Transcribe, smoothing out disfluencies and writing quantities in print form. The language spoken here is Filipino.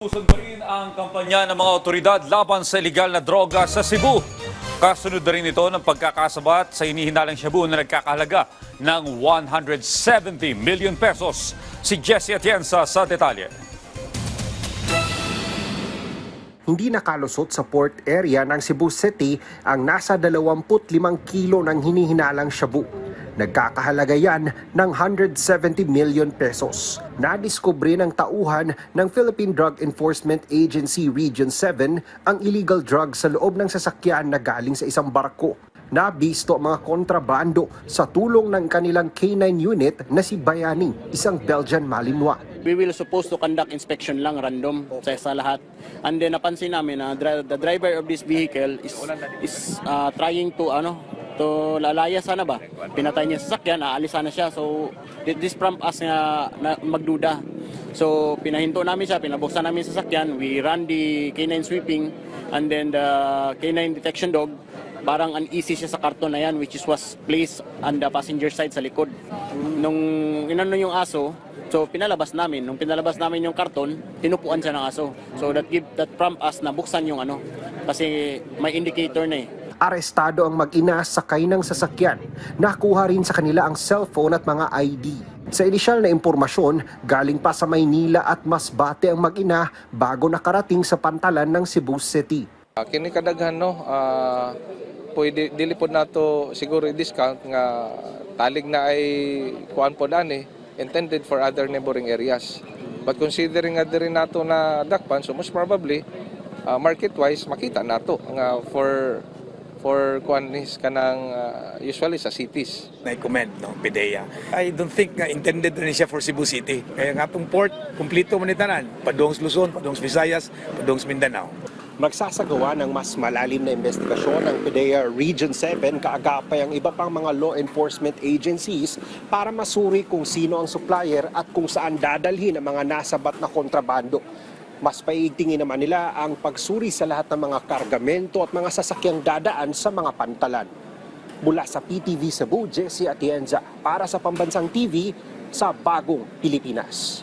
Usog pa rin ang kampanya ng mga otoridad laban sa ilegal na droga sa Cebu. Kasunod na rin ito ng pagkakasabat sa hinihinalang shabu na nagkakahalaga ng 170 million pesos. Si Jessie Atienza sa detalye. Hindi nakalusot sa port area ng Cebu City ang nasa 25 kilo ng hinihinalang shabu. Nagkakahalaga yan ng 170 million pesos. Nadiskubre ng tauhan ng Philippine Drug Enforcement Agency Region 7 ang illegal drugs sa loob ng sasakyan na galing sa isang barko. Nabisto ang mga kontrabando sa tulong ng kanilang K9 unit na si Bayani, isang Belgian Malinois. We will supposed to conduct inspection lang random sa lahat. And then napansin namin na the driver of this vehicle is trying to lalaya sana ba. Pinatay niya sa sasakyan, aalis sana siya. So this prompt us na magduda. So pinahinto namin siya, pinabuksan namin sa sasakyan. We ran the K9 sweeping and then the K9 detection dog. Parang uneasy siya sa karton na yan which was placed on the passenger side sa likod. Nung inano yung aso, so pinalabas namin. Nung pinalabas namin yung karton, tinupuan siya ng aso. So that prompt us na buksan yung kasi may indicator na eh. Arestado ang mag-ina sakay ng sasakyan. Nakuha rin sa kanila ang cellphone at mga ID. Sa inisyal na impormasyon, galing pa sa Maynila at Masbate ang mag-ina bago nakarating sa pantalan ng Cebu City. Kini kadaghan pwede dilipod nato siguro i-discount nga talig na ay kuan po dani intended for other neighboring areas. But considering nga diri nato na dakpan, so most probably market-wise makita nato nga for kuanis kanang usually sa cities. Na-comment no PDEA. I don't think nga intended rin siya for Cebu City. Kaya nga itong port, kumpleto man itanan. Padong Luzon, padong Visayas, padong Mindanao. Magsasagawa ng mas malalim na investigasyon ng PDEA Region 7 kaagapay ang iba pang mga law enforcement agencies para masuri kung sino ang supplier at kung saan dadalhin ang mga nasabat na kontrabando. Mas paiigtingin naman nila ang pagsuri sa lahat ng mga kargamento at mga sasakyang dadaan sa mga pantalan. Mula sa PTV Cebu, Jessie Atienza para sa Pambansang TV sa Bagong Pilipinas.